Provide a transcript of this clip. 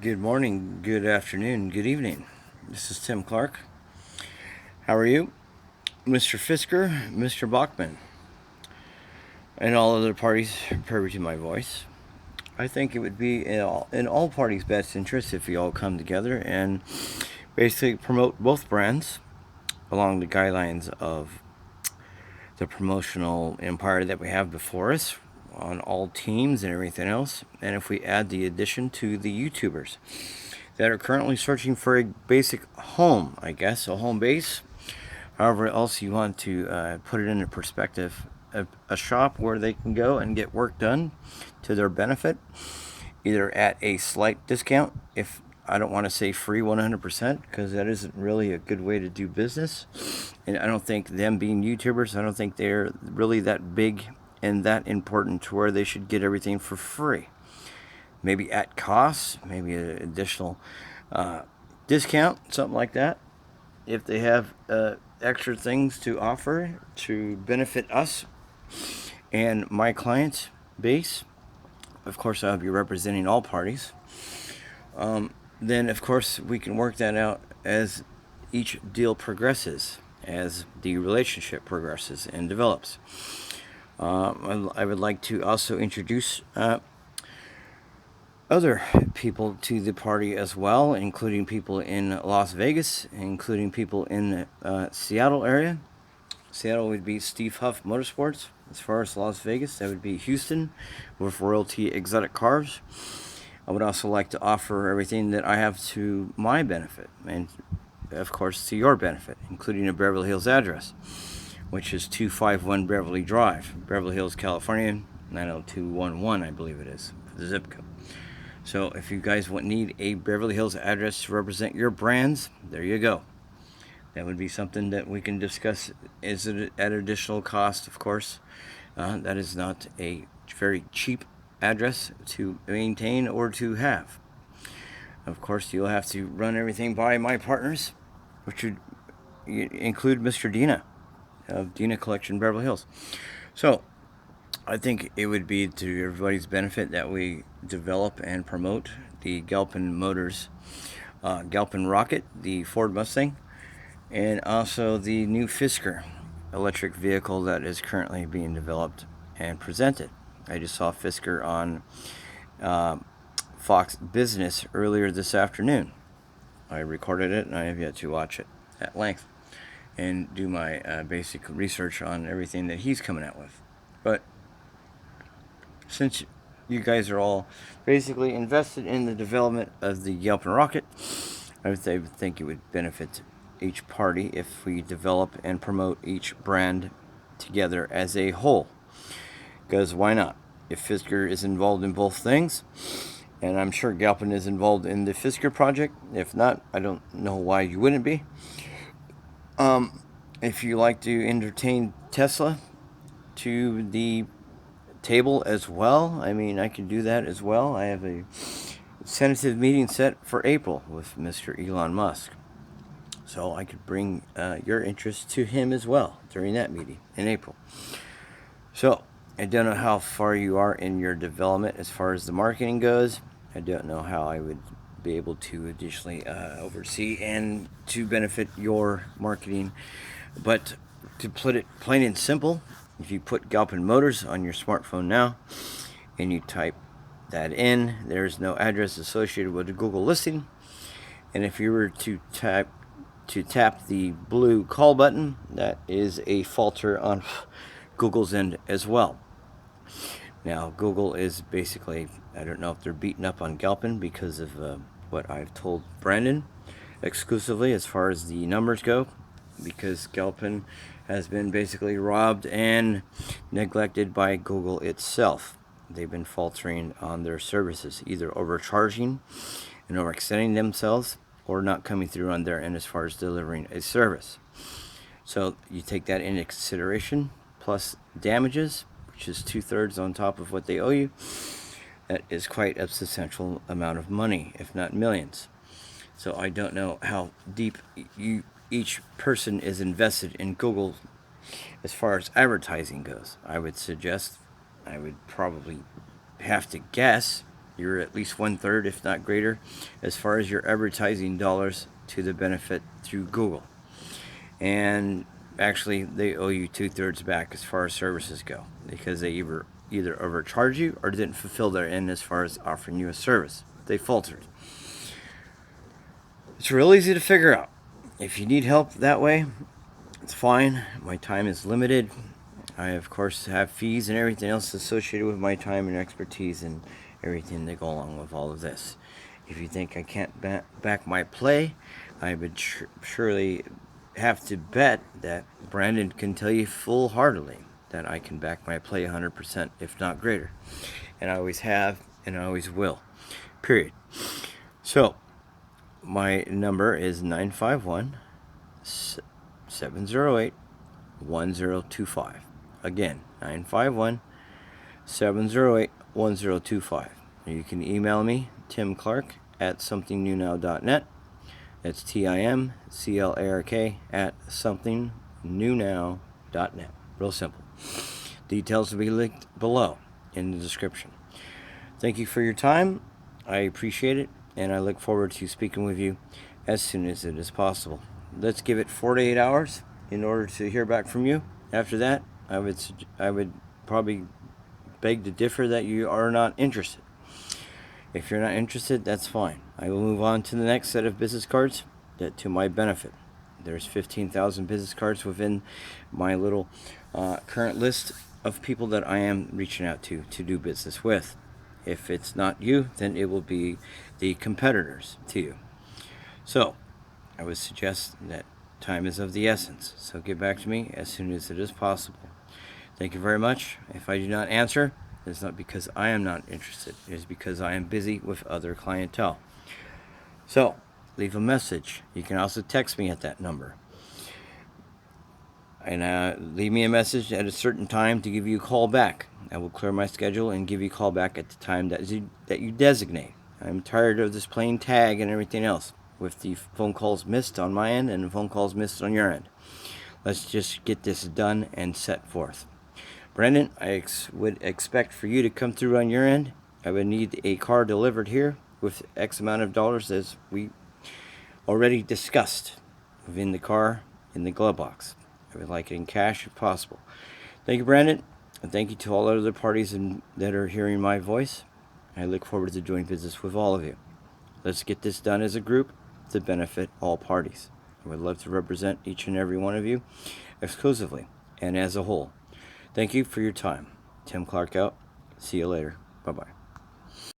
Good morning, good afternoon, good evening. This is Tim Clark. How are you? Mr. Fisker, Mr. Bachman, and all other parties privy to my voice. I think it would be in all parties' best interest if we all come together and basically promote both brands along the guidelines of the promotional empire that we have before us on all teams and everything else. And if we add the addition to the YouTubers that are currently searching for a basic home, I guess, a home base, however else you want to put it into perspective, a shop where they can go and get work done to their benefit, either at a slight discount, if I don't want to say free 100%, because that isn't really a good way to do business. And I don't think them being YouTubers, I don't think they're really that big and that important to where they should get everything for free. Maybe at cost, maybe an additional discount, something like that. If they have extra things to offer to benefit us and my client base, of course I'll be representing all parties. Then of course we can work that out as each deal progresses, as the relationship progresses and develops. I would like to also introduce other people to the party as well, including people in Las Vegas, including people in Seattle area. Seattle would be Steve Huff Motorsports. As far as Las Vegas, that would be Houston with Royalty Exotic Cars. I would also like to offer everything that I have to my benefit, and of course to your benefit, including a Beverly Hills address, which is 251 Beverly Drive, Beverly Hills, California, 90211, I believe it is, for the zip code. So if you guys need a Beverly Hills address to represent your brands, there you go. That would be something that we can discuss. Is it at additional cost? Of course. That is not a very cheap address to maintain or to have. Of course, you'll have to run everything by my partners, which would include Mr. Dina of Dina Collection Beverly Hills. So I think it would be to everybody's benefit that we develop and promote the Galpin Motors Galpin Rocket, the Ford Mustang, and also the new Fisker electric vehicle that is currently being developed and presented. I just saw Fisker on Fox Business earlier this afternoon. I recorded it and I have yet to watch it at length and do my basic research on everything that he's coming out with. But since you guys are all basically invested in the development of the Galpin Rocket, I would think it would benefit each party if we develop and promote each brand together as a whole. Because why not? If Fisker is involved in both things, and I'm sure Galpin is involved in the Fisker project. If not, I don't know why you wouldn't be. If you like to entertain Tesla to the table as well, I mean, I can do that as well. I have a tentative meeting set for April with Mr. Elon Musk. So I could bring your interest to him as well during that meeting in April. So I don't know how far you are in your development as far as the marketing goes. I don't know how I would be able to additionally oversee and to benefit your marketing. But to put it plain and simple, if you put Galpin Motors on your smartphone now and you type that in, there's no address associated with the Google listing. And if you were to tap the blue call button, that is a falter on Google's end as well. Now, Google is basically, I don't know if they're beaten up on Galpin because of what I've told Brandon exclusively as far as the numbers go, because Galpin has been basically robbed and neglected by Google itself. They've been faltering on their services, either overcharging and overextending themselves or not coming through on their end as far as delivering a service. So you take that into consideration, plus damages, which is 2/3 on top of what they owe you. That is quite a substantial amount of money, if not millions. So I don't know how deep each person is invested in Google as far as advertising goes. I would suggest, I would probably have to guess, You're at least 1/3, if not greater, as far as your advertising dollars to the benefit through Google. And actually, they owe you 2/3 back as far as services go, because they either overcharge you or didn't fulfill their end as far as offering you a service. They faltered. It's real easy to figure out. If you need help that way, it's fine. My time is limited. I, of course, have fees and everything else associated with my time and expertise and everything that go along with all of this. If you think I can't back my play, I would surely have to bet that Brandon can tell you full-heartedly that I can back my play 100%, if not greater. And I always have, and I always will. Period. So, my number is 951-708-1025. Again, 951-708-1025. You can email me, Tim Clark, at SomethingNewNow.net. That's TIMCLARK at SomethingNewNow.net. Real simple. Details will be linked below in the description. Thank you for your time. I appreciate it, and I look forward to speaking with you as soon as it is possible. Let's give it 48 hours in order to hear back from you. After that, I would probably beg to differ that you are not interested. If you're not interested, that's fine. I will move on to the next set of business cards that to my benefit. There's 15,000 business cards within my little current list of people that I am reaching out to do business with. If it's not you, then it will be the competitors to you. So, I would suggest that time is of the essence. So get back to me as soon as it is possible. Thank you very much. If I do not answer, it's not because I am not interested. It is because I am busy with other clientele. So, leave a message. You can also text me at that number. And leave me a message at a certain time to give you a call back. I will clear my schedule and give you a call back at the time that you designate. I'm tired of this playing tag and everything else, with the phone calls missed on my end and the phone calls missed on your end. Let's just get this done and set forth. Brandon, I would expect for you to come through on your end. I would need a car delivered here with X amount of dollars, as we already discussed, within the car in the glove box. I would like it in cash if possible. Thank you, Brandon, and thank you to all other parties that are hearing my voice. I look forward to doing business with all of you. Let's get this done as a group to benefit all parties. I would love to represent each and every one of you exclusively and as a whole. Thank you for your time. Tim Clark out. See you later. Bye-bye.